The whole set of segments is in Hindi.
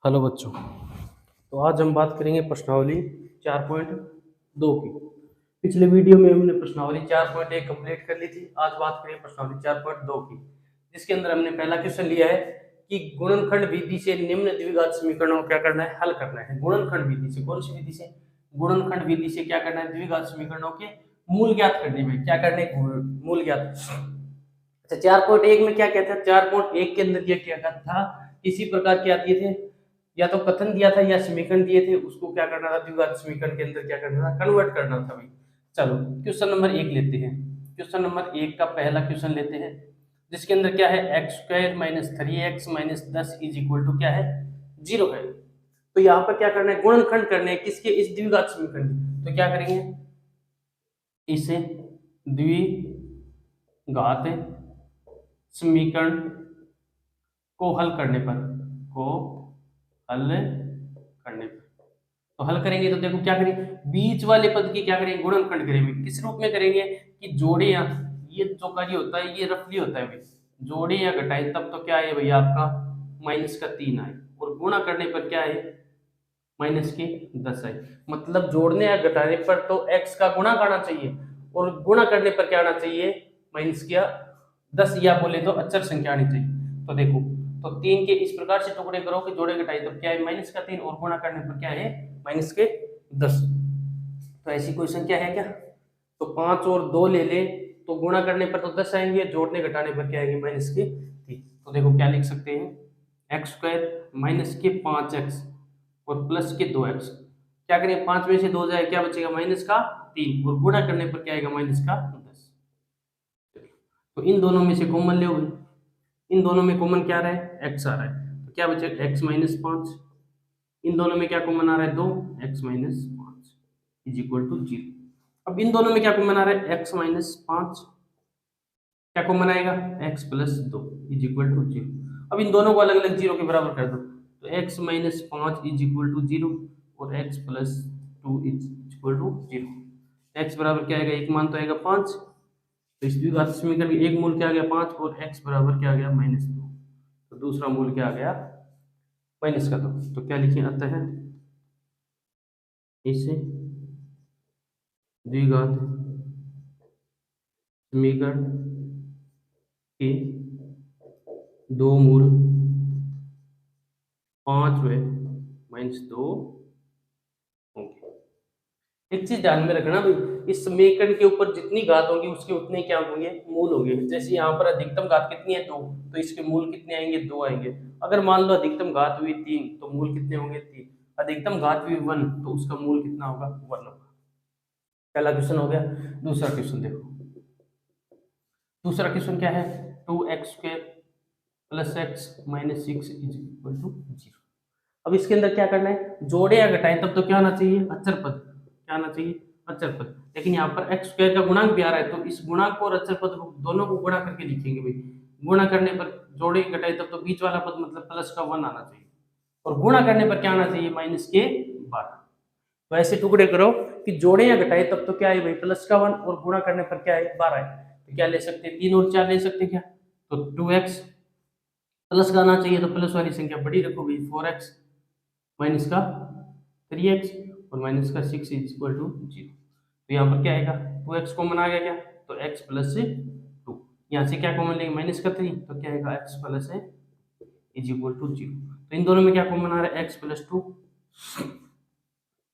हेलो बच्चों। तो आज हम बात करेंगे प्रश्नावली 4.2 की। पिछले वीडियो में हमने प्रश्नावली 4.1 कंप्लीट कर ली थी। आज बात करेंगे प्रश्नावली 4.2 की, जिसके अंदर हमने पहला क्वेश्चन लिया है कि गुणनखंड विधि से निम्न द्विघात समीकरणों को क्या करना है, हल करना है। गुणनखंड विधि से, कौन सी विधि से? गुणनखंड विधि से क्या करना है, द्विघात समीकरणों के मूल ज्ञात करने में। क्या करने? मूल ज्ञात। अच्छा, 4.1 में क्या कहता है? 4.1 के अंदर यह क्या कहता था, इसी प्रकार क्या दिए थे, या तो कथन दिया था या समीकरण दिए थे, उसको क्या करना था, द्विघात समीकरण के अंदर क्या करना था, कन्वर्ट करना था भाई। चलो क्वेश्चन नंबर 1 लेते हैं। क्वेश्चन नंबर 1 का पहला क्वेश्चन लेते हैं, जिसके अंदर क्या है, x square minus 3x minus 10 is equal to क्या है, 0 है। तो यहाँ पर क्या करना है, गुणनखंड करने हैं किसके, इस द्विघात समीकरण की। तो क्या करेंगे, इसे द्विघात समीकरण को हल करने पर, को हल करने पर, तो हल करेंगे तो देखो क्या करेंगे, बीच वाले पद की क्या करेंगे, गुणनखंड करेंगे। किस रूप में करेंगे कि जोड़े या, ये जो कार्य होता है ये रफली होता है भाई, जोड़े या घटाए तब तो क्या है भैया आपका माइनस का 3 आए, और गुणा करने पर क्या है, माइनस के 10 आए। मतलब जोड़ने या घटाने पर तो x का गुणा करना चाहिए, और गुणा करने पर क्या आना चाहिए, माइनस का 10, या बोले तो अचर संख्या आनी चाहिए। तो देखो, तो 3 के इस प्रकार से टुकड़े करो कि जोड़े घटाए तब क्या है, माइनस का 3, और गुणा करने पर क्या है, माइनस के 10। तो ऐसी कोई संख्या है क्या? तो 5 और 2 ले ले, तो गुणा करने पर तो 10 आएंगे, जोड़ने घटाने पर क्या आएंगे, माइनस के 3। तो देखो क्या लिख सकते हैं, एक्स स्क्वायर माइनस के 5x और प्लस के 2x। क्या करें, 5 में से 2 जाए, क्या बचेगा, माइनस का 3, और गुणा करने पर क्या आएगा, माइनस का 10। तो इन दोनों में से कॉमन ले, इन दोनों में कॉमन क्या रहा है, x आ रहा है, तो क्या बचेगा, x माइनस 5। इन दोनों में क्या कॉमन आ रहा है, 2, x minus 5 is equal to 0। अब इन दोनों में क्या कॉमन आ रहा है, x माइनस 5, क्या कॉमन आएगा, x plus 2 is equal to 0। अब इन दोनों को अलग अलग 0 के बराबर कर दो, तो x minus 5 is equal to 0 और x plus 2 is equal to 0। x बराबर क्या आएगा, एक मान तो आएगा 5, तो इस द्विघात समीकरण में एक मूल क्या आ गया, 5, और x बराबर क्या आ गया, माइनस 2। तो दूसरा मूल क्या आ गया, माइनस का 2। तो क्या लिखें, अतः इसे द्विघात समीकरण के दो मूल 5 व माइनस 2 होंगे। एक चीज ध्यान में रखना भाई, इस समीकरण के ऊपर जितनी घात होगी उसके उतने क्या होंगे, मूल होंगे। जैसे यहाँ पर अधिकतम घात कितनी है, 2, तो इसके मूल कितने आएंगे, 2 आएंगे। अगर मान लो अधिकतम घात हुई 3, तो मूल कितने होंगे, 3। अधिकतम घात हुई 1, तो उसका मूल कितना होगा, 1 होगा। पहला क्वेश्चन हो गया। दूसरा क्वेश्चन देखो, दूसरा क्वेश्चन क्या है, 2x square plus X minus 6 is equal to 0। अब इसके अंदर क्या करना है, जोड़े या घटाएं तब तो क्या होना चाहिए, अचर पद। क्या आना चाहिए, अचर पद। लेकिन यहाँ पर एक्स स्क्वायर का गुणांक भी आ रहा है, तो इस गुणांक को और अचर पद को दोनों को गुणा करके लिखेंगे भाई। गुणा करने पर जोड़े घटाए तब तो बीच वाला पद मतलब प्लस का 1 आना चाहिए, और गुणा करने पर क्या आना चाहिए, माइनस के 12। तो ऐसे टुकड़े करो कि जोड़े या घटाए तब तो क्या है भाई, प्लस का 1, और गुणा करने पर क्या है, 12 है। तो क्या ले सकते हैं, 3 और 4 ले सकते हैं क्या, तो 2x प्लस का आना चाहिए, तो प्लस वाली संख्या बड़ी रखो भाई, 4x माइनस का 3x और माइनस का 6 इज इक्वल टू 0। तो यहाँ पर क्या आएगा, 2x कॉमन आ गया क्या, तो x प्लस 2। यहाँ से क्या कॉमन लेंगे, माइनस का 3, तो क्या आएगा, x plus is equal to 0। तो इन दोनों में क्या कॉमन आ रहा है, x प्लस 2,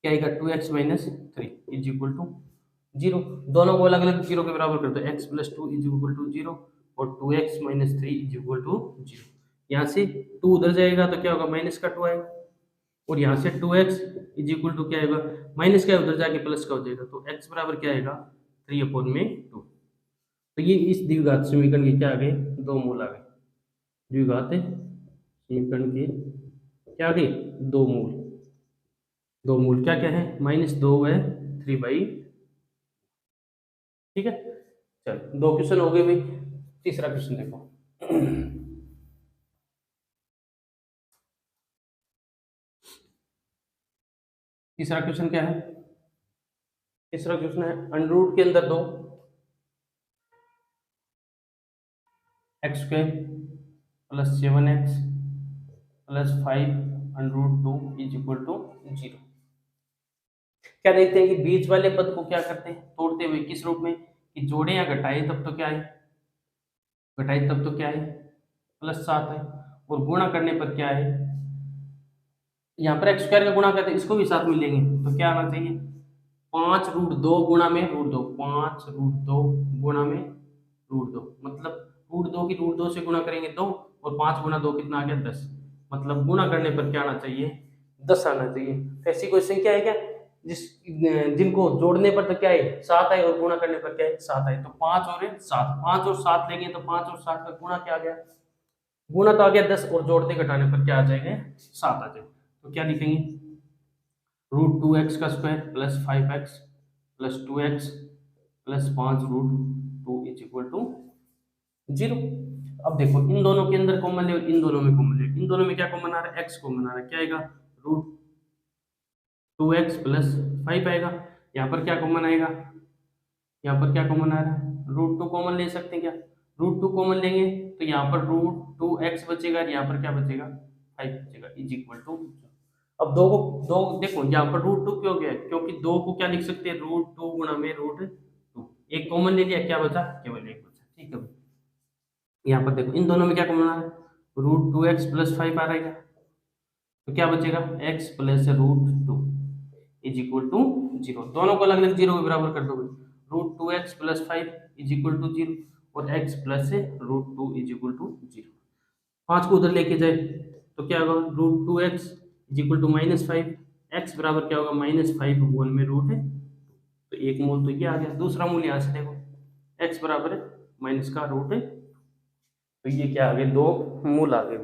क्या आएगा, 2x minus 3 is equal to 0। दोनों को अलग अलग 0 के बराबर कर दो, x plus 2 is equal to 0 और 2x minus 3 is equal to 0। यहाँ से 2 उधर जाएगा तो क्या होगा, माइनस का 2 आएगा, और यहाँ से 2x इज इक्वल टू क्या आएगा, माइनस का उधर जाके प्लस का हो जाएगा, तो x बराबर क्या आएगा, 3/2। तो ये इस द्विघात समीकरण के क्या आ गए, दो मूल आ गए। द्विघात समीकरण के क्या आ गए, दो मूल। दो मूल क्या क्या है, -2 व 3/। ठीक है, चलो 2 क्वेश्चन हो गए भाई। तीसरा क्वेश्चन देखो। तीसरा क्वेश्चन क्या है, तीसरा क्वेश्चन है अंडर रूट के अंदर 2 x square plus 7x plus 5 √2 is equal to 0। क्या देखते हैं कि बीच वाले पद को क्या करते हैं, तोड़ते हुए किस रूप में, कि जोड़े या घटाए तब तो क्या है, घटाए तब तो क्या है +7 है, और गुणा करने पर क्या है, यहाँ पर x² का गुणा करते हैं, इसको भी साथ में लेंगे तो क्या आना चाहिए 5√2 गुणा में √2, 5√2 गुणा में √2, मतलब √2 की √2 से गुणा करेंगे 2, और 5 गुणा 2 कितना आ गया 10, मतलब गुणा करने पर क्या आना चाहिए 10 आना चाहिए। तो ऐसी कोई संख्या है क्या जिस जिनको जोड़ने पर तो क्या है 7 है, और गुणा करने पर क्या है 7 है, तो 5 और 7, 5 और 7 लेंगे तो 5 और 7 का गुणा क्या आ गया, गुणा तो आ गया 10, और जोड़ते घटाने पर क्या आ जाएगा 7 आ जाएगा। तो क्या लिखेंगे √2x का square plus 5x plus 2x plus 5√2 is equal to 0। अब देखो इन दोनों के अंदर कॉमन ले, इन दोनों में कॉमन ले, इन दोनों में क्या कॉमन आ रहा है x कॉमन आ रहा है, क्या आएगा √2x प्लस 5 आएगा, यहाँ पर क्या कॉमन आएगा, यहाँ पर क्या कॉमन आ रहा है √2 कॉमन ले सकते हैं क्या, √2 कॉमन लेंगे तो यहाँ पर √2x बचेगा, यहाँ पर क्या बचेगा 5 बचेगा इज इक्वल टू। अब दो देखो यहाँ पर √2 क्यों गया, क्योंकि दो को क्या लिख सकते हैं √2 गुणा में √2, एक कॉमन ले लिया, क्या बचा केवल एक बचा, ठीक है। यहाँ पर देखो इन दोनों में क्या कॉमन आ रहा है √2x प्लस 5 आ रहेगा, तो क्या बचेगा x plus √2 is equal to 0, दोनों को अलग अलग 0 के बराबर कर दोगे, √2x plus 5 is equal to 0, और x plus √2 is equal to 0। 5 को उधर लेके जाए तो क्या होगा √2x is equal to -5, x बराबर क्या होगा -5 वन में रूट है, तो एक मूल तो ये आ गया, दूसरा मूल यहाँ से देखो x बराबर है माइनस का रूट है, तो ये क्या आ गए दो मूल आ गए,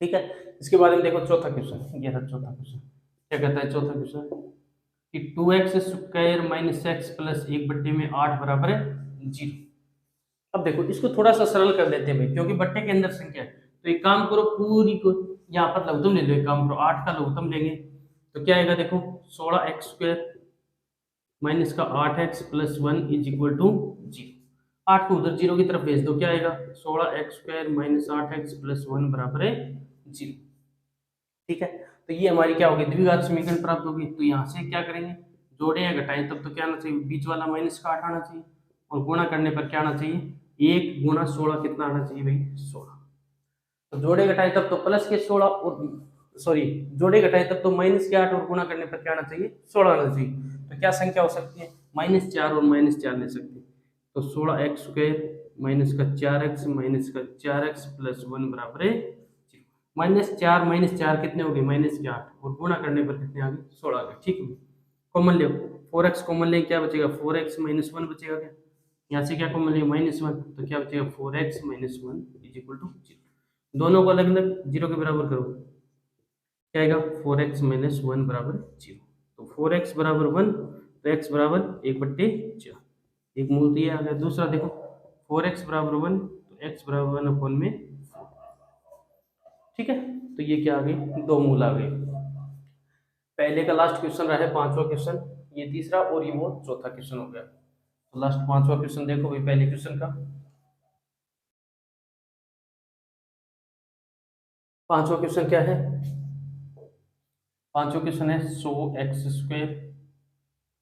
ठीक है। इसके बाद में देखो चौथा क्वेश्चन, ये रहा चौथा क्वेश्चन, क्या कहता है चौथा क्वेश्चन कि 2x² माइनस x प्लस 1/8 बराबर है 0। अब देखो इसको थोड़ा सा सरल कर लेते हैं भाई, क्योंकि बट्टे के अंदर संख्या है, तो एक काम करो पूरी को यहाँ पर लघुत्तम ले लो, एक काम करो 8 का लघुत्तम लेंगे तो क्या आएगा देखो 16x² माइनस का 8x plus 1 is equal to 0। 8 को उधर 0 की तरफ भेज दो, क्या आएगा 16x² माइनस 8x प्लस 1 बराबर है 0, ठीक है। तो ये हमारी क्या होगी द्विघात समीकरण प्राप्त होगी। तो यहाँ से क्या करेंगे जोड़े या घटाएं तब तो क्या आना चाहिए बीच वाला -8 आना चाहिए, और गुणा करने पर क्या आना चाहिए 1 गुणा 16 कितना आना चाहिए भाई 16। तो जोड़े घटाएं तब तो प्लस के 16 और सॉरी जोड़े घटाएं तब तो -8 और गुणा करने पर क्या आना चाहिए 16 आना चाहिए। तो क्या संख्या हो सकती है -4 और -4 ले सकते हैं, तो 16x² माइनस का 4x माइनस का 4x प्लस 1 बराबर है -4 कितने हो गए -8, और गुणा करने पर कितने आ गए 16 आ गए, ठीक है। कॉमन ले 4x कॉमन ले क्या बचेगा 4x माइनस 1 बचेगा, क्या यहाँ से क्या कॉमन ले -1, तो क्या बचेगा 4x minus 1 is equal to 0। दोनों को अलग अलग 0 के बराबर करो, क्या आएगा 4x माइनस 1 बराबर 0, तो 4x बराबर 1, तो x बराबर 1/4, एक मूल तो ये आ गया। दूसरा देखो 4x बराबर 1, तो x बराबर 1 अपॉन में 4, ठीक है। तो ये क्या आ गए दो मूल आ गए। पहले का लास्ट क्वेश्चन रहा है पांचवा क्वेश्चन, ये तीसरा और ये वो चौथा क्वेश्चन हो गया। तो लास्ट पांचवा क्वेश्चन देखो भाई पहले क्वेश्चन का, पांचवा क्वेश्चन क्या है, पांचवा क्वेश्चन है 100x²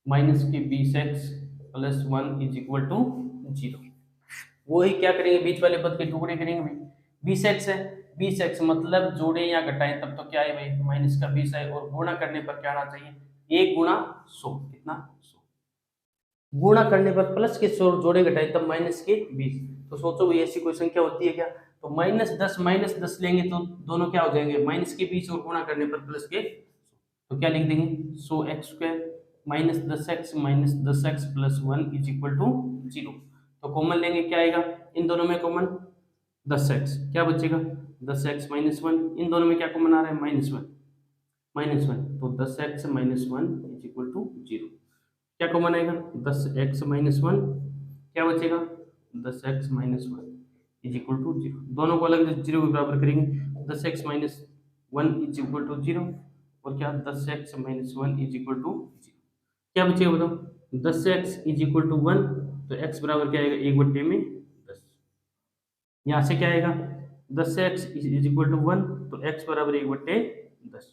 माइनस के 20x plus 1 is equal to 0। वही क्या करेंगे बीच वाले पद के टुकड़े करेंगे भाई, 20x है 20x मतलब जोड़े या घटाएं तब तो क्या है भाई माइनस का 20 है, और गुणा करने पर क्या आना चाहिए 1 गुणा 100 कितना 100, गुणा करने पर प्लस के 100 जोड़े घटाएं तब माइनस के 20। तो सोचो भाई ऐसी कोई संख्या होती है क्या, तो -10 लेंगे तो दोनों क्या हो जाएंगे -20 और गुणा करने पर प्लस के 100, तो क्या लिख देंगे 100x² minus 10x minus 10x plus 1 is equal to 0। तो कॉमन लेंगे क्या आएगा इन दोनों में कॉमन 10x, क्या बचेगा 10x माइनस 1, इन दोनों में क्या कॉमन आ रहा है -1, तो 10x minus 1 is equal to 0। क्या कॉमन आएगा 10x माइनस 1, क्या बचेगा 10x minus 1 is equal to 0। दोनों को अलग 0 के बराबर करेंगे, 10x minus 1 is equal to 0, और क्या 10x minus 1 is equal to 0। क्या बचेगा बताओ 10x इज इक्वल टू 1, तो x बराबर क्या आएगा 1/10। यहाँ से क्या आएगा 10 से x इज इक्वल टू 1, तो x बराबर 1/10।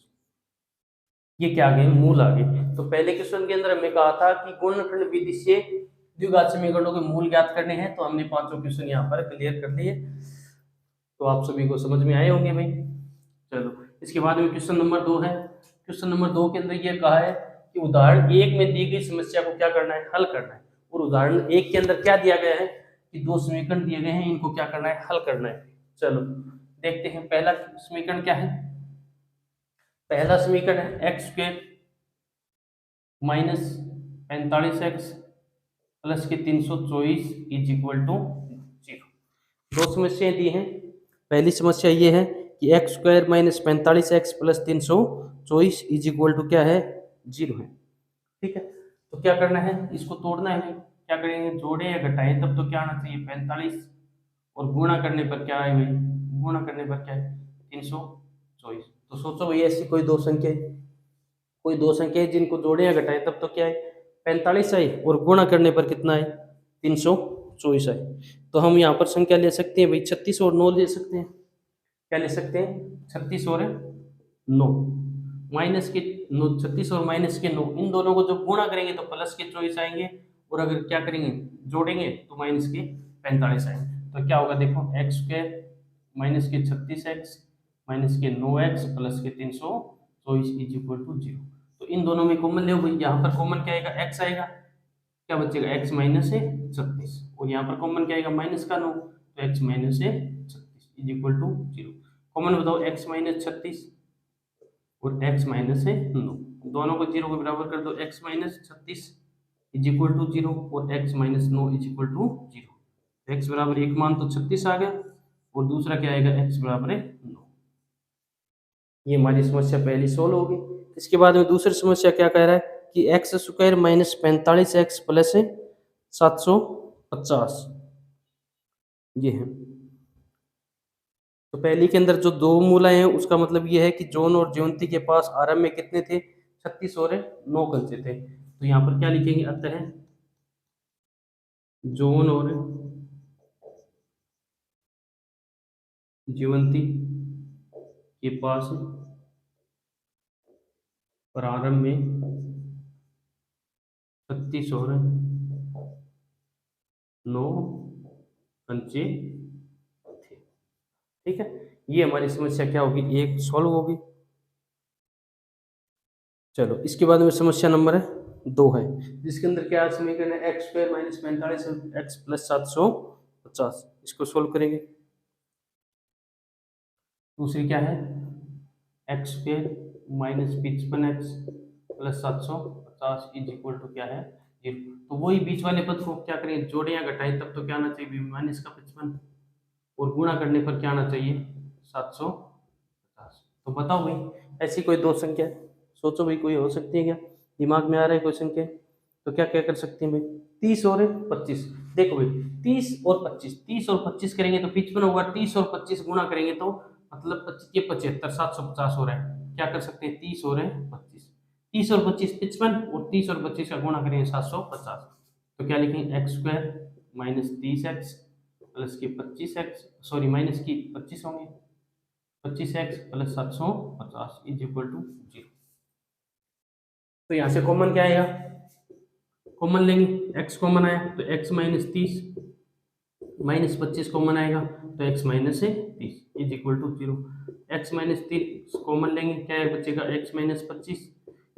ये क्या आ गए, मूल आ गए। तो पहले क्वेश्चन के अंदर हमने कहा था कि गुणनखंड विधि से द्विघात समीकरणों के मूल ज्ञात करने हैं, तो हमने पांचों क्वेश्चन यहाँ पर क्लियर कर लिए। तो आप सभी को समझ में आए होंगे भाई। चलो, इसके बाद में क्वेश्चन नंबर 2 है। क्वेश्चन नंबर 2 के अंदर ये कहा है कि उदाहरण 1 में दी गई समस्या को क्या करना है, हल करना है। और उदाहरण 1 के अंदर क्या दिया गया है कि दो समीकरण दिए गए हैं, इनको क्या करना है, हल करना है। चलो देखते हैं, पहला समीकरण क्या है। पहला समीकरण है x square minus 45x plus के 324 इज इक्वल टू 0। दो समस्याएं दी हैं। पहली समस्या ये है कि x square minus 45x plus 324 is equal to क्या है, 0 है। ठीक है, तो क्या करना है, इसको तोड़ना है। क्या करेंगे, जोड़े या घटाएं, तब तो क्या आना चाहिए 45, और गुणा करने पर क्या है भाई, गुणा करने पर क्या है 324। तो सोचो भाई, ऐसी कोई दो संख्या है, कोई दो संख्या है जिनको जोड़े या घटाएं तब तो क्या है 45 आई, और गुणा करने पर कितना है 324 आई। तो हम यहाँ पर संख्या ले सकते हैं भाई 36 और 9 ले सकते हैं। क्या ले सकते हैं, 36 और 9, माइनस के 9, 36 और माइनस के 9, इन दोनों को जब गुणा करेंगे तो प्लस के 24 आएंगे, और अगर क्या करेंगे जोड़ेंगे तो माइनस के 45 आएंगे। तो क्या होगा देखो, एक्स स्क्वायर माइनस के 36x माइनस के 9x प्लस के 324 इज इक्वल टू 0। तो इन दोनों में कॉमन ले भाई, यहाँ पर कॉमन क्या आएगा, x आएगा, क्या बचेगा x माइनस है 36, और यहाँ पर कॉमन क्या आएगा माइनस का 9, तो x माइनस है 36 इज इक्वल टू 0। कॉमन बताओ x माइनस 36 और x माइनस है 9, दोनों को 0 के बराबर कर दो, x minus 36 is equal to 0 और x minus 9 is equal to 0। x बराबर एक मान तो 36 आ गया, और दूसरा क्या आएगा, x बराबर है 9। ये हमारी समस्या पहली सोल्व होगी। इसके बाद में दूसरी समस्या क्या कह रहा है कि x square minus 45x plus 750 ये है। तो पहली के अंदर जो दो मूलाएं हैं उसका मतलब ये है कि जॉन और ज्योति के पास आरंभ में कितने थे, 36 और 9 कंचे थे। तो यहाँ पर क्या लिखेंगे, अतः जॉन और ज्योति के पास प्रारंभ में 36 और 9 कंचे थे। ठीक है, ये हमारी समस्या क्या होगी, एक सॉल्व होगी। चलो, इसके बाद में समस्या नंबर 2 है, जिसके अंदर क्या समीकरण है, x square minus 45 x plus 750। इसको सोल्व करेंगे। दूसरी क्या है, x square minus 55x plus 750 is equal to क्या है 0। तो वही बीच वाले पद को क्या करें, जोड़े या घटाएं, तब तो क्या आना चाहिए माइनस का 55, और गुणा करने पर क्या आना चाहिए 750। तो बताओ भाई, ऐसी कोई दो संख्या सोचो भाई, कोई हो सकती है क्या, दिमाग में आ रहा है कोई संख्या, तो क्या क्या कर सकते हैं भाई, 30 और 25। देखो भाई 30 और 25, 30 और 25 करेंगे तो 55 होगा, 30 और 25 गुणा करेंगे तो मतलब 25 के 75, 750 हो रहा है। क्या कर सकते हैं, 30 और 25, 30 और 25 55, और 30 और 25 का गुणा करेंगे 750। तो क्या लिखेंगे, x square minus 30x plus के 25x, सॉरी माइनस की 25 होंगे, 25x plus 750 is equal to 0। तो यहाँ से कॉमन क्या आएगा, कॉमन लेंगे, x कॉमन आया तो x माइनस 30 माइनस 25 कॉमन आएगा, तो x माइनस है 30 is equal to 0। x minus 30 common लेंगे, क्या है बचेगा, x minus 25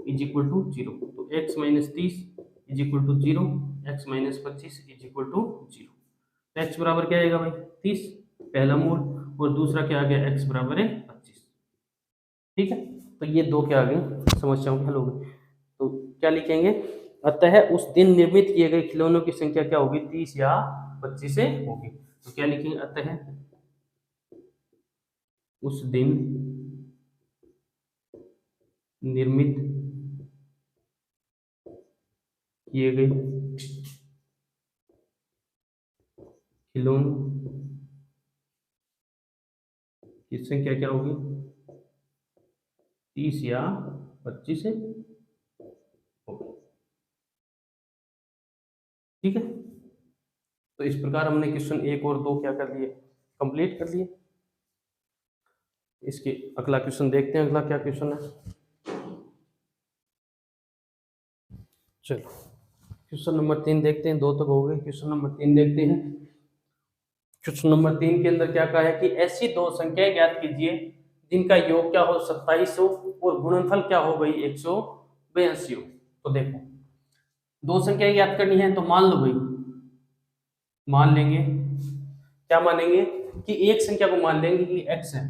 is equal to 0। तो x minus 30 is equal to 0, x minus 25 is equal to 0। तो x बराबर क्या आएगा भाई 30, पहला मूल, और दूसरा क्या आ गया, x बराबर है 25। ठीक है, तो ये दो क्या आ गई समस्याओं के हल हो गए। तो क्या लिखेंगे, अतः उस दिन निर्मित किए गए खिलौनों की संख्या क्या होगी, 30 या 25 से होगी। तो क्या लिखेंगे, अतः उस दिन निर्मित किए गए खिलौनों की संख्या क्या होगी, 30 या 25 से होगी। ठीक है, तो इस प्रकार हमने क्वेश्चन 1 और 2 क्या कर लिए, कंप्लीट कर लिए। इसके अगला क्वेश्चन देखते हैं, अगला क्या क्वेश्चन है। चलो क्वेश्चन नंबर 3 देखते हैं, 2 तक हो गए, क्वेश्चन नंबर 3 देखते हैं। क्वेश्चन नंबर 3 के अंदर क्या कहा है कि ऐसी दो संख्याएं ज्ञात कीजिए जिनका योग क्या हो 27 हो और गुणनफल क्या हो भाई 182 हो। तो देखो दो संख्याएं ज्ञात करनी है, तो मान लो भाई, मान लेंगे, क्या मानेंगे कि एक संख्या को मान लेंगे कि x है।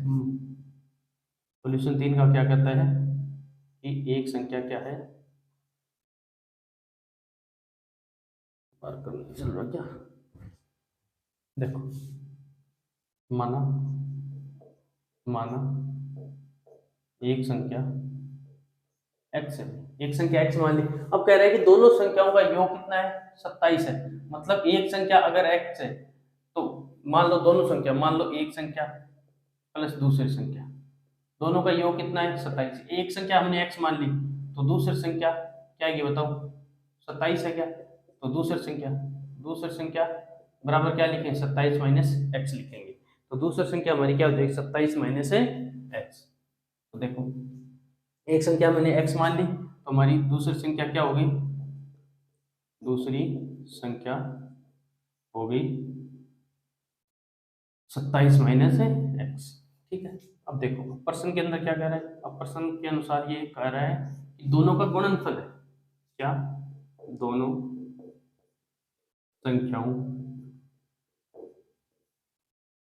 सॉल्यूशन 3 का क्या कहता है कि एक संख्या क्या है, चल रहा क्या, देखो माना एक संख्या x है, एक संख्या x मान ली। अब कह रहा है कि दोनों संख्याओं का योग कितना है 27 है, मतलब एक संख्या अगर x है तो मान लो दोनों संख्या, मान लो एक संख्या प्लस दूसरी संख्या, दोनों का योग कितना है 27। एक संख्या हमने x मान ली तो दूसरी संख्या क्या है ये बताओ 27 है क्या, तो दूसरी संख्या बराबर क्या लिखें 27 माइनस एक्स लिखेंगे, तो दूसरी संख्या हमारी क्या हो जाएगी 27 माइनस एक्स। तो देखो एक संख्या मैंने x मान ली तो हमारी दूसरी संख्या क्या होगी, दूसरी संख्या हो गई 27 माइनस एक्स। ठीक है, अब देखो प्रश्न के अंदर क्या कह रहा है, अब प्रश्न के अनुसार ये कह रहा है कि दोनों का गुणनफल है, क्या दोनों संख्याओं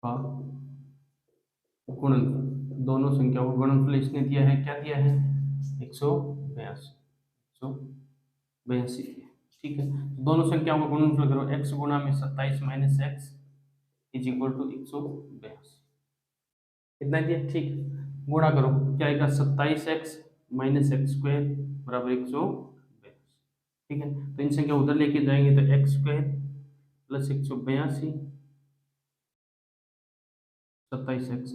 का गुणनफल, दोनों संख्याओं का गुणनफल इसने दिया है, क्या दिया है 182। ठीक है, दोनों संख्याओं का गुणनफल करो, x गुणा में 27 minus x is equal to 182, कितना दिया, ठीक है, गुणा करो क्या आएगा 27x माइनस एक्स स्क्वायर बराबर 182। ठीक है, तो इन संख्या उधर लेके जाएंगे तो एक्स स्क्वायर प्लस 182 27x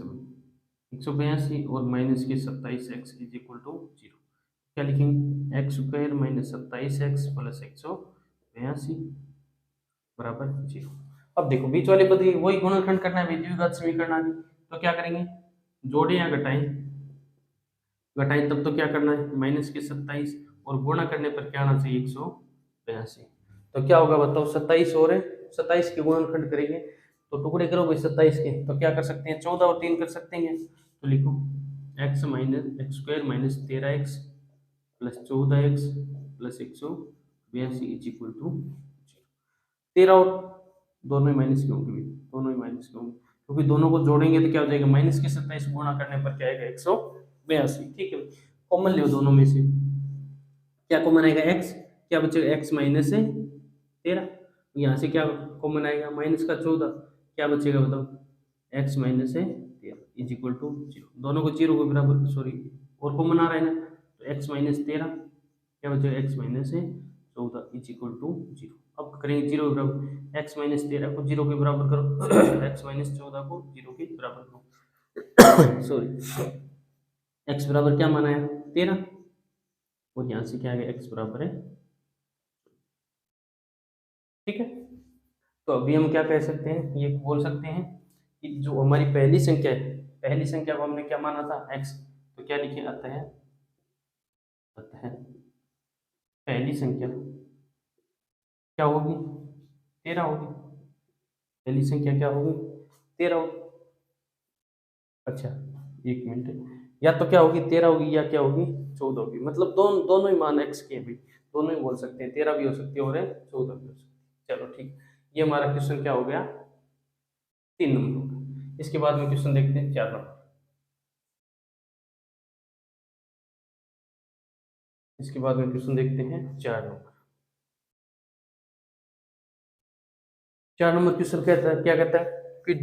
182 और माइनस के 27x इज इक्वल टू 0, क्या लिखेंगे x square minus 27x plus 182 बराबर 0। अब देखो बीच वाले पद वही गुणनखंड करना है, द्विघात समीकरण आदि, तो क्या करेंगे जोड़े या घटाएं, तब तो क्या करना है माइनस के 27 और गुणा करने पर क्या आना चाहिए 182, तो क्या होगा बताओ 27 और 27 के गुणनखंड करेंगे तो टुकड़े करो भाई 27 के, तो क्या कर सकते हैं 14 और 3 कर सकते हैं, तो लिखो x minus x square minus 13x plus 14x plus 182 is equal to 13 और दोनों ही माइनस के होंगे, दोनों ही माइनस के होंगे क्योंकि दोनों को जोड़ेंगे तो क्या हो जाएगा माइनस के 27 गुणा करने पर क्या आएगा 182। ठीक है, कॉमन ले दोनों में से, क्या कॉमन आएगा x, क्या बचेगा x माइनस 13, यहाँ से क्या कॉमन आएगा माइनस का 14, क्या बचेगा बताओ x minus 13 is equal to 0, दोनों को 0 के बराबर, सॉरी और कॉमन आ रहा है ना, तो x माइनस 13 क्या बचेगा x minus 14 is equal to 0। अब करेंगे 0 के बराबर, x माइनस 13 को 0 के बराबर करो x माइनस 14 को 0 के बराबर करो सॉरी x बराबर क्या माना है 13 और यहाँ से क्या आ गया x बराबर है। ठीक है, तो अभी हम क्या कह सकते हैं, ये बोल सकते हैं कि जो हमारी पहली संख्या है, पहली संख्या को हमने क्या माना था x, तो क्या लिखे अतः पहली संख्या क्या होगी 13 होगी, पहली संख्या क्या होगी 13 होगी। अच्छा एक मिनट, या तो क्या होगी 13 होगी या क्या होगी 14 होगी, मतलब दोनों ही मान x के भी, दोनों ही बोल सकते हैं, 13 भी हो सकती है और 14 भी हो सकती है। चलो ठीक, ये हमारा क्वेश्चन क्या हो गया 3 नंबर का। इसके बाद में क्वेश्चन देखते हैं 4 नंबर, इसके बाद में क्वेश्चन देखते हैं 4 नंबर। 4 नंबर क्वेश्चन कहता है, क्या कहता है कि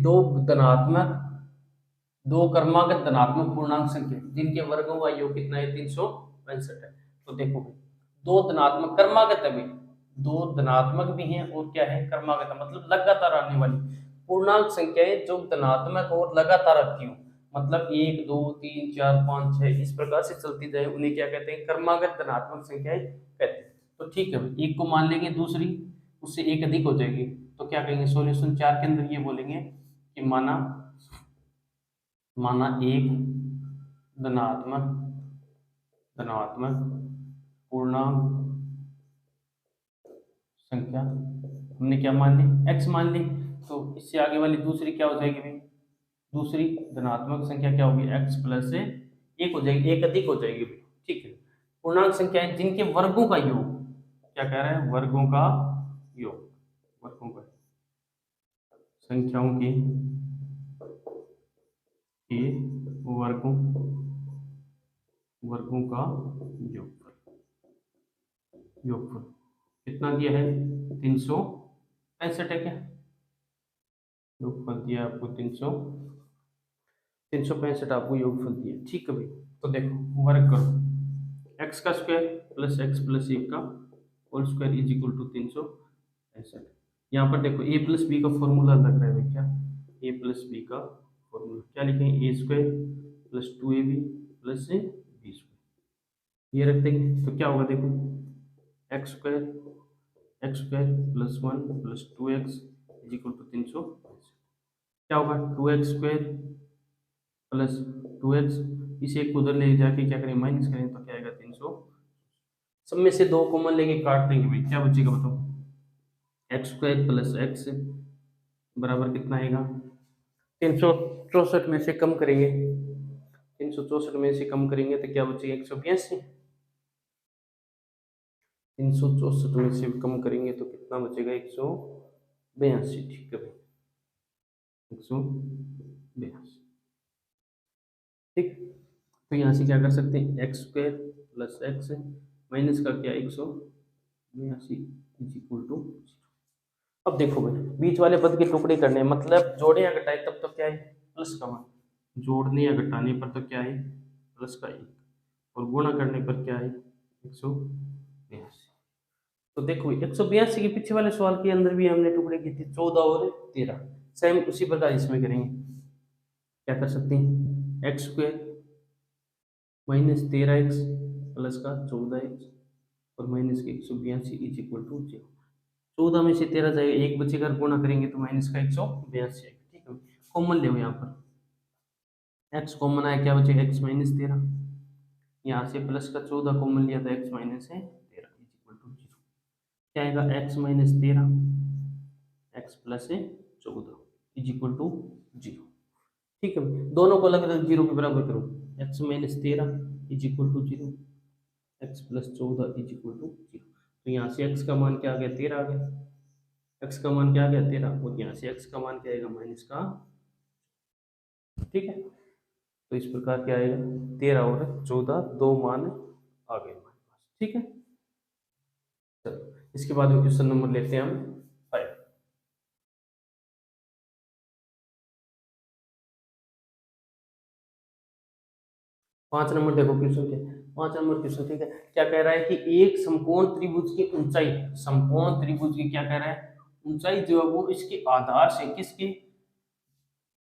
दो क्रमागत धनात्मक पूर्णांक संख्या जिनके वर्गों का योग कितना है 365 है। तो देखो दो धनात्मक क्रमागत है, दो धनात्मक भी हैं और क्या है क्रमागत, मतलब लगातार आने वाली पूर्णांक संख्याएं जो धनात्मक और लगातार आती हो, मतलब 1 2 3 4 5 6 इस प्रकार से चलती जाए, उन्हें क्या कहते हैं क्रमागत धनात्मक संख्याएं कहते हैं। तो ठीक है, एक को मान लेंगे, दूसरी उससे एक अधिक हो जाएगी, तो क्या कहेंगे सॉल्यूशन 4 के अंदर ये बोलेंगे कि माना 1 धनात्मक धनात्मक पूर्णांक संख्या, हमने क्या मान ली, x मान ली। तो इससे आगे वाली दूसरी क्या हो जाएगी भाई, दूसरी धनात्मक संख्या क्या होगी, x प्लस एक हो जाएगी, एक अधिक हो जाएगी। ठीक है, पूर्णांक संख्या है जिनके वर्गों का योग, क्या कह रहा है, वर्गों का योग, वर्गों का, संख्याओं के वर्गों वर्गों का योगफल कितना दिया है, 365 है क्या, योगफल दिया आपको 365 आपको योगफल दिया। ठीक है भाई, तो देखो वर्ग करो, x का स्क्वायर प्लस x प्लस 1 का whole square is equal to 365। यहाँ पर देखो a प्लस बी का फॉर्मूला लग रहा है भाई, क्या a प्लस बी का फॉर्मूला क्या लिखेंगे, a square plus 2ab plus b square, ये रख देंगे तो क्या होगा, देखो x square plus 1 plus 2x is equal to 365, क्या होगा 2x स्क्वायर प्लस 2x, इसे एक उधर ले जाके क्या करें, माइनस करें तो क्या आएगा 300, सब में से 2 कॉमन लेके काट देंगे भाई, क्या बचेगा बताओ, एक्स स्क्वायर प्लस एक्स बराबर कितना आएगा, 364 में से कम करेंगे, 364 में से कम करेंगे तो क्या बचेगा, 182, 364 में से कम करेंगे तो कितना बचेगा, 182। ठीक है भाई, 182। ठीक, तो यहाँ से क्या कर सकते हैं, x square plus X minus का क्या 182 इज इक्वल टू। अब देखो भाई, बीच वाले पद के टुकड़े करने, मतलब जोड़े या घटाए तब तो क्या है, प्लस का मान, जोड़ने या घटाने पर तो क्या है, प्लस का 1, और गुणा करने पर क्या है, 182। तो देखो 182 के पीछे वाले सवाल के अंदर भी हमने टुकड़े की थी 14 और 13, सेम उसी प्रकार इसमें करेंगे, क्या कर सकते हैं, x square minus 13x plus का 14x और माइनस के 182 इज इक्वल टू 0। 14 में से 13 जाएगा, एक बचेगा, गुणा करेंगे तो माइनस का 182 आएगा। ठीक है, कॉमन ले यहाँ पर x कॉमन आया, क्या बचेगा, x माइनस 13, यहाँ से प्लस का 14 कॉमन लिया तो x माइनस है 13 इज इक्वल टू 0, क्या आएगा, x माइनस 13 x प्लस है 14 इज इक्वल टू 0। ठीक है, दोनों को अलग अलग 0 के बराबर करो, x minus 13 is equal to 0, x plus 14 is equal to 0। तो यहाँ से x का मान क्या आ गया, 13 आ गया, x का मान क्या आ गया 13, और यहाँ से x का मान क्या आएगा, माइनस का। ठीक है, तो इस प्रकार क्या आएगा, 13 और 14 दो मान आ गए हमारे पास। ठीक है, चलो इसके बाद में क्वेश्चन नंबर लेते हैं हम 5। 5 नंबर देखो क्वेश्चन के, 5 नंबर क्वेश्चन, ठीक है, क्या कह रहा है कि एक समकोण त्रिभुज की ऊंचाई, समकोण त्रिभुज की क्या कह रहा है, ऊंचाई जो है वो इसके आधार से, किसके,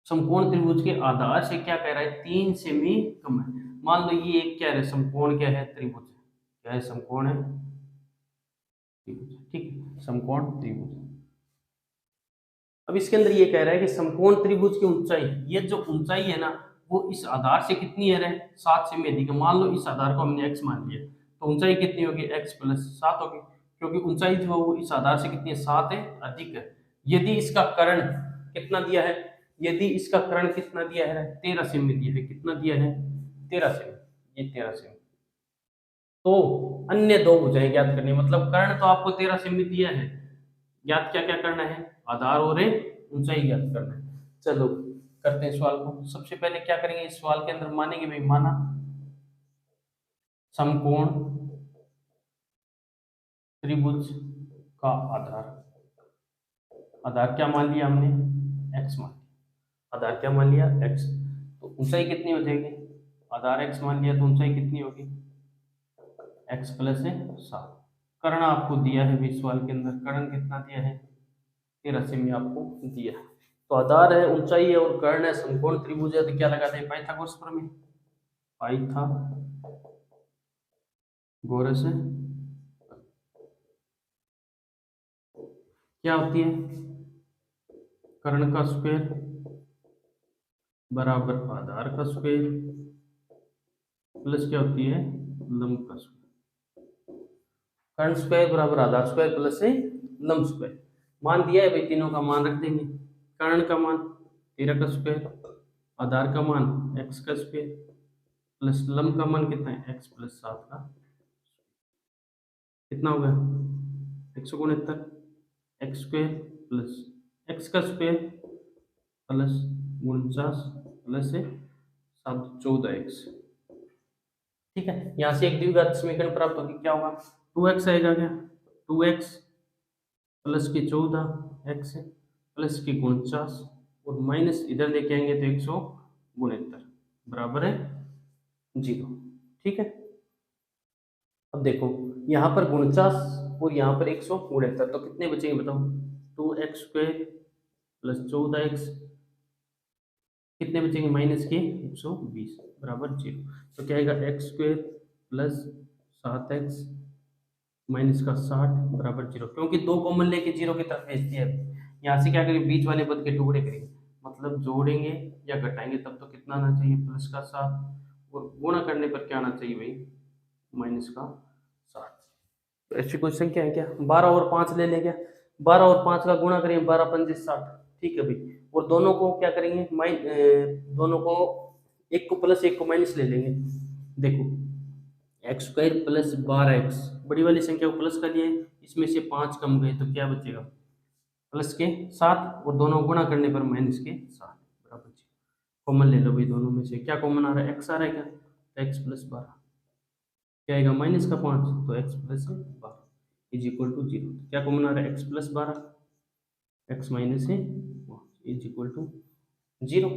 समकोण त्रिभुज के आधार से क्या कह रहा है, 3 सेमी कम है। मान लो ये एक क्या है, समकोण क्या है, त्रिभुज, क्या है, समकोण है त्रिभुज। ठीक है, समकोण त्रिभुज। अब इसके अंदर ये कह रहा है कि समकोण त्रिभुज की ऊंचाई, ये जो ऊंचाई है ना वो इस आधार से कितनी है, 7 से में अधिक है। मान लो इस आधार को हमने x मान लिया तो ऊंचाई कितनी होगी, x प्लस 7 होगी, क्योंकि ऊंचाई जो है वो इस आधार से कितनी है, 7 है, अधिक है। यदि इसका कर्ण कितना दिया है, यदि इसका कर्ण कितना दिया है, 13 से में दिया है, कितना दिया है, 13 से, ये 13 से, तो अन्य दो हो जाए ज्ञात करने, मतलब कर्ण तो आपको 13 से में दिया है, ज्ञात क्या क्या करना है, आधार और ऊंचाई ज्ञात करना है। चलो करते हैं सवाल को। सबसे पहले क्या करेंगे, इस सवाल के अंदर मानेंगे भाई, माना समकोण त्रिभुज का आधार, आधार क्या मान लिया हमने, x मान लिया, आधार क्या मान लिया, x, तो ऊंचाई कितनी हो जाएगी, आधार x मान लिया तो ऊंचाई कितनी होगी, x प्लस है 7। कर्ण आपको दिया है भी सवाल के अंदर, कर्ण कितना दिया है, 13 से में आपको दिया है। तो आधार है, ऊंचाई है और कर्ण है, समकोण त्रिभुज है, तो क्या लगाते हैं, पाइथागोरस प्रमेय, पाइथागोरस क्या होती है, कर्ण का स्क्वायर बराबर आधार का स्क्वायर प्लस क्या होती है, लंब का स्क्वायर। कर्ण स्क्वायर बराबर आधार स्क्वायर प्लस है लंब स्क्वायर। मान दिया है भाई, तीनों का मान रख देंगे। कर्ण का मान 13 का स्क्वायर, आधार का मान x का स्क्वायर, प्लस लंब का मान कितना है, x प्लस 7 का। कितना होगा, 169 एक्स स्क्वायर प्लस एक्स का स्क्वायर प्लस 49 प्लस है 714x। ठीक है, यहाँ से एक द्विघात समीकरण प्राप्त होगी, क्या होगा, 2x आएगा क्या, 2x प्लस की 14x प्लस की 49 और माइनस इधर लेके आएंगे तो 169 बराबर है 0। ठीक है, अब देखो यहाँ पर 49 और यहाँ पर 169, तो कितने बचेंगे बताओ, 2x स्क्वायर प्लस 14x, कितने बचेंगे माइनस के 120 बराबर 0। तो क्या आएगा, x square plus 7x minus का 60 बराबर 0, क्योंकि दो कॉमन लेके 0 की तरफ भेज दिया है। यहाँ से क्या करेंगे, बीच वाले पद के टुकड़े करेंगे, मतलब जोड़ेंगे या घटाएंगे तब तो कितना आना चाहिए, प्लस का 7, और गुणा करने पर क्या आना चाहिए भाई, माइनस का 60। तो ऐसी कोई संख्या है क्या, 12 और 5 ले लें क्या, 12 और 5 का गुणा करेंगे, 12 पंजे 60। ठीक है भाई, और दोनों को क्या करेंगे, दोनों को एक को प्लस एक को माइनस ले लेंगे। देखो एक्स स्क्वायर प्लस 12x, बड़ी वाली संख्या को प्लस कर लिए, इसमें से 5 कम गए तो क्या बचेगा, प्लस के 7, और दोनों गुणा करने पर माइनस के 7 बराबर 0। कॉमन ले लो भाई, दोनों में से क्या कॉमन आ रहा है, एक्स आ रहा है क्या, तो एक्स प्लस 12, क्या आएगा माइनस का 5, तो x plus 12 is equal to 0। क्या कॉमन आ रहा है, एक्स प्लस 12, एक्स माइनस है इज इक्वल टू 0।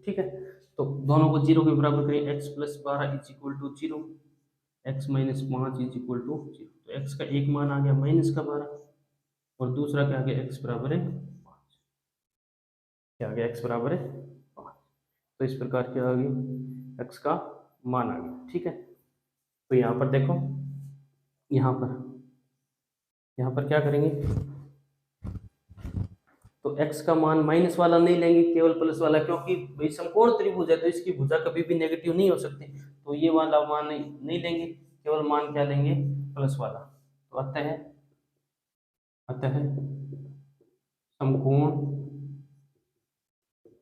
ठीक है, तो दोनों को 0 के बराबर करें, x plus 12 is equal to 0, x minus 5 is equal to 0। तो एक्स का एक मान आ गया माइनस का 12, और दूसरा क्या आ गया, एक्स बराबर है 5, क्या आ गया, एक्स बराबर है 5। तो इस प्रकार क्या आ गई, एक्स का मान आ गया। ठीक है, तो यहाँ पर देखो, यहाँ पर क्या करेंगे, तो x का मान माइनस वाला नहीं लेंगे, केवल प्लस वाला, क्योंकि भाई समकोण त्रिभुज है तो इसकी भुजा कभी भी नेगेटिव नहीं हो सकती, तो ये वाला मान नहीं लेंगे, केवल मान क्या लेंगे, प्लस वाला। तो अतः समकोण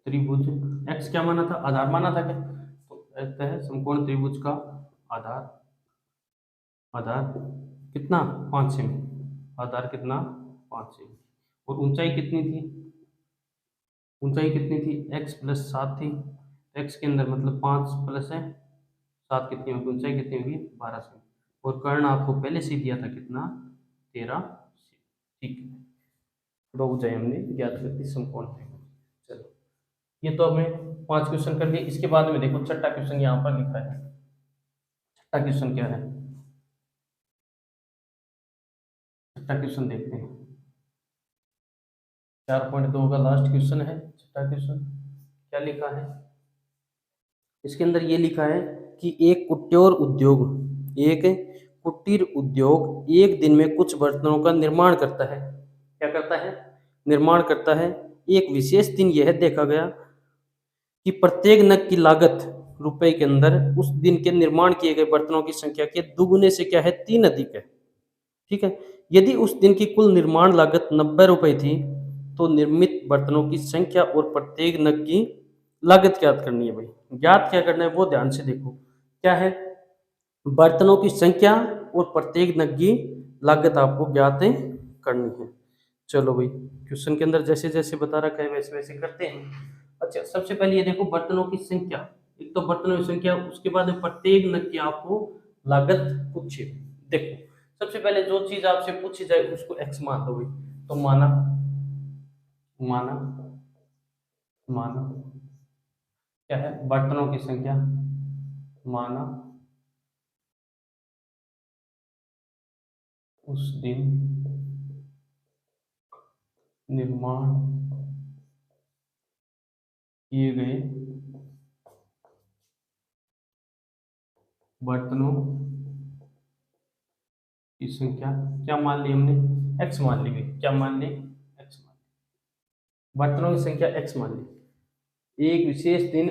त्रिभुज, x क्या माना था, आधार माना था क्या, तो अतः समकोण त्रिभुज का आधार कितना, 5 सेमी, आधार कितना 5 सेमी, और ऊंचाई कितनी थी, ऊंचाई कितनी थी, x प्लस 7 थी, x के अंदर मतलब 5 प्लस है 7 कितनी होगी, ऊंचाई कितनी होगी 12 सेमी, और कर्ण आपको पहले से दिया था कितना, 13 सेमी। ठीक है, दो ऊंचाई हमने ज्ञात कर दी समकोण त्रिभुज। चलो, ये तो हमें 5 क्वेश्चन कर लिए। इसके बाद में देखो छठा क्वेश्चन यहाँ पर लिखा है। छठा क्वेश्चन क्या है, छठा क्वेश्चन देखते हैं, 4.2 का लास्ट क्वेश्चन है छठा क्वेश्चन। क्या लिखा है, इसके अंदर ये लिखा है कि एक कुटीर उद्योग एक दिन में कुछ बर्तनों का निर्माण करता है। क्या करता है, निर्माण करता है। एक विशेष दिन यह देखा गया कि प्रत्येक नग की लागत रुपए के अंदर उस दिन के निर्माण किए गए बर्तनों की संख्या के दुगुने से क्या है, 3 अधिक है। ठीक है, यदि उस दिन की कुल निर्माण लागत 90 रुपए थी तो निर्मित बर्तनों की संख्या और प्रत्येक नग की लागत ज्ञात करनी है। भाई ज्ञात क्या करना है वो ध्यान से देखो, क्या है, बर्तनों की संख्या और प्रत्येक नग की लागत आपको ज्ञात करनी है। चलो भाई, क्वेश्चन के अंदर जैसे जैसे बता रखा है वैसे वैसे करते हैं। अच्छा, सबसे पहले ये देखो बर्तनों की संख्या, एक तो बर्तनों की संख्या, उसके बाद प्रत्येक नग की आपको लागत पूछे। देखो सबसे पहले जो चीज आपसे पूछी जाए उसको x मान दो भाई, तो माना माना माना क्या है, बर्तनों की संख्या, माना उस दिन निर्माण किए गए बर्तनों की संख्या, क्या मान ली हमने, x मान ली गई, क्या मान ली, x मान ली, बर्तनों की संख्या x मान ली। एक विशेष दिन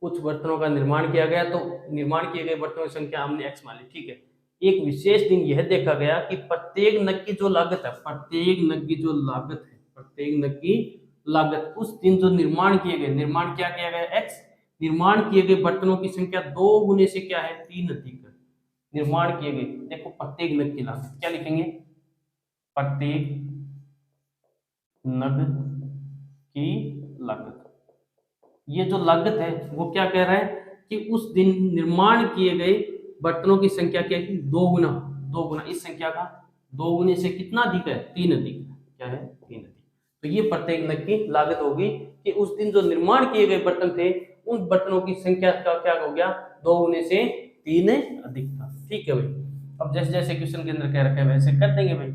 कुछ बर्तनों का निर्माण किया गया, तो निर्माण किए गए बर्तनों की संख्या हमने x मान ली, ठीक है। एक विशेष दिन यह देखा गया कि प्रत्येक नग की जो लागत है, प्रत्येक नग की जो लागत है, प्रत्येक नग की लागत उस दिन जो निर्माण किए गए, निर्माण क्या किया गया x, निर्माण किए गए बर्तनों की संख्या 2 गुने से क्या है 3 अधिक है। निर्माण किए गए, देखो प्रत्येक नग की लागत क्या लिखेंगे, प्रत्येक नग की लागत। ये जो लागत है वो क्या कह रहा है कि उस दिन निर्माण किए गए बर्तनों की संख्या क्या है, 2 गुना, 2 गुना इस संख्या का 2 गुने से कितना अधिक है, 3 अधिक है, क्या है 3 अधिक। तो ये प्रत्येक नग की लागत होगी कि उस दिन जो निर्माण किए गए बर्तन थे उन बर्तनों की संख्या का क्या हो गया, 2 गुने से 3 अधिक था, ठीक है भाई। अब जैसे जैसे क्वेश्चन के अंदर कह रखा है वैसे कर देंगे भाई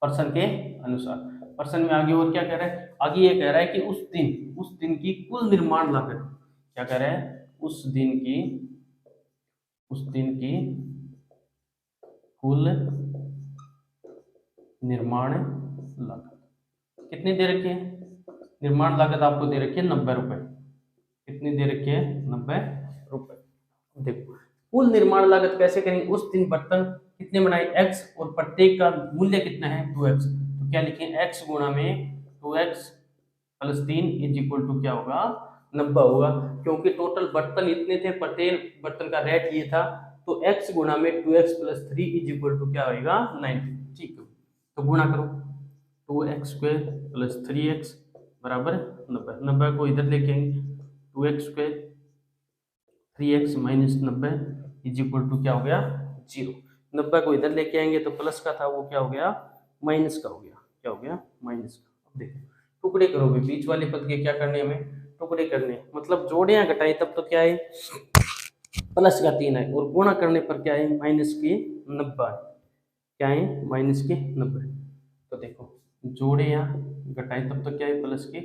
प्रश्न के अनुसार। प्रश्न में आगे और क्या कह रहा है, आगे ये कह रहा है कि उस दिन की कुल निर्माण लागत, क्या कह रहा है, उस दिन की कुल निर्माण लागत कितनी दे रखी है, निर्माण लागत आपको दे रखी है 90 रुपए, कितनी दे रखी है 90 रुपए। देखो कुल निर्माण लागत कैसे करेंगे, उस दिन बर्तन कितने बनाए x और प्रत्येक का मूल्य कितना है 2x, तो क्या लिखें x गुणा में 2x plus 3 is equal to क्या होगा 90 होगा, क्योंकि टोटल बर्तन इतने थे, प्रत्येक बर्तन का रेट ये था, तो x गुणा में 2x plus 3 is equal to क्या होगा 90, ठीक है। तो गुणा करो 2x स्क्वायर प्लस 3x बराबर 90, 90 को इधर लेके आएंगे 2x square 3x minus 90 is equal to क्या हो गया 0, 90 को इधर लेके आएंगे तो प्लस का था वो क्या हो गया माइनस का हो गया, क्या हो गया माइनस का। अब देखो टुकड़े करोगे, बीच वाले पद के क्या करने हमें टुकड़े करने, मतलब जोड़े या घटाए तब तो क्या है प्लस का 3 है, और गुणा करने पर क्या है माइनस के 90, क्या है माइनस के 90। तो देखो जोड़े या घटाए तब तो क्या है प्लस के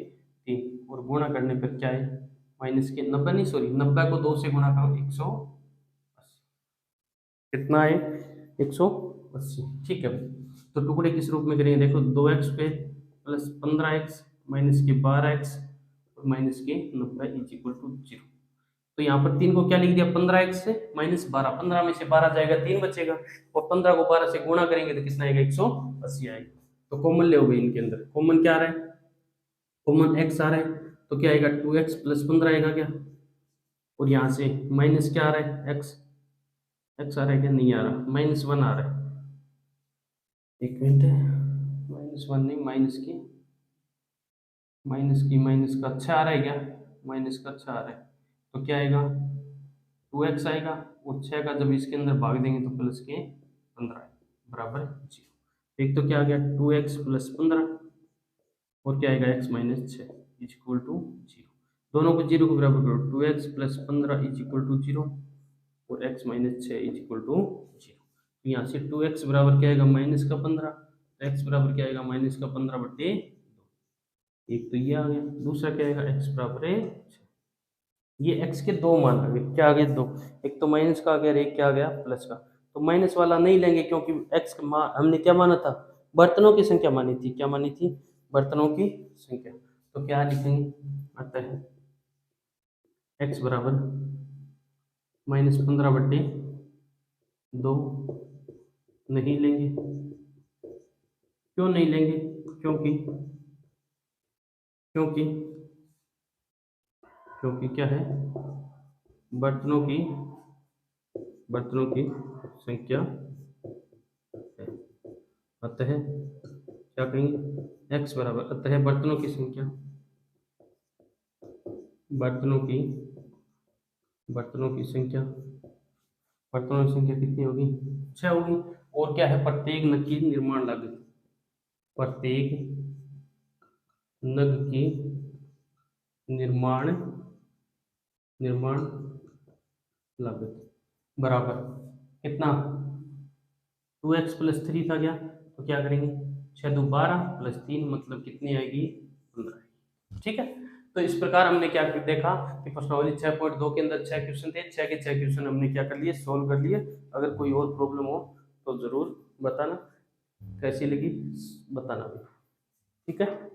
3, और गुणा करने पर क्या है माइनस के 90 नहीं सॉरी 90 को 2 से गुणा करो 180, कितना है 180, ठीक है। तो टुकड़े किस रूप में करेंगे, देखो 2x पे प्लस 15x माइनस के 12x और माइनस के 90 इज इक्वल टू 0। तो यहाँ पर 3 को क्या लिख दिया 15x से माइनस 12, 15 में से 12 जाएगा 3 बचेगा, और 15 को 12 से गुणा करेंगे तो कितना आएगा 180 आएगा। तो कॉमन ले हो गए इनके अंदर, कॉमन क्या आ रहा है, कॉमन x आ रहा है, तो क्या आएगा 2x प्लस 15 आएगा क्या, और यहाँ से माइनस क्या आ रहा है x आ रहा है क्या, नहीं आ रहा, -1 आ रहा है, एक मिनट -1 नहीं माइनस का अच्छा आ रहा है क्या, माइनस का अच्छा आ रहा है, तो क्या आएगा 2x आएगा, और 6 का जब इसके अंदर भाग देंगे तो प्लस के 15 बराबर 0। एक तो क्या आ गया 2x प्लस 15 और क्या आएगा x minus 6 is equal to 0, दोनों को 0 को बराबर करो, 2x plus 15 is equal to 0 और x minus 6 is equal to 0। तो यहाँ से 2x बराबर क्या आएगा माइनस का 15, तो x बराबर क्या आएगा माइनस का 15/2, एक तो ये आ गया, दूसरा क्या आएगा x बराबर है 6। ये x के दो मान आ गए, क्या आ गए दो, एक तो माइनस का आ गया और एक क्या आ गया प्लस का। तो माइनस वाला नहीं लेंगे क्योंकि x हमने क्या माना था, बर्तनों की संख्या मानी थी, क्या मानी थी बर्तनों की संख्या। तो क्या लिखेंगे आता है x बराबर -15/2 नहीं लेंगे, क्यों नहीं लेंगे, क्योंकि क्या है बर्तनों की संख्या है, अतः क्या कहेंगे x बराबर, अतः बर्तनों की संख्या कितनी होगी 6 होगी, और क्या है प्रत्येक नग की निर्माण लागत, प्रत्येक नग की निर्माण लागत बराबर कितना 2x प्लस 3 था क्या, तो क्या करेंगे 6 2 12 प्लस 3 मतलब कितनी आएगी 15, ठीक है। तो इस प्रकार हमने क्या देखा कि प्रश्नावली 6.2 के अंदर 6 क्वेश्चन थे, 6 के 6 क्वेश्चन हमने क्या कर लिए सोल्व कर लिए। अगर कोई और प्रॉब्लम हो तो जरूर बताना, कैसी लगी बताना, ठीक है।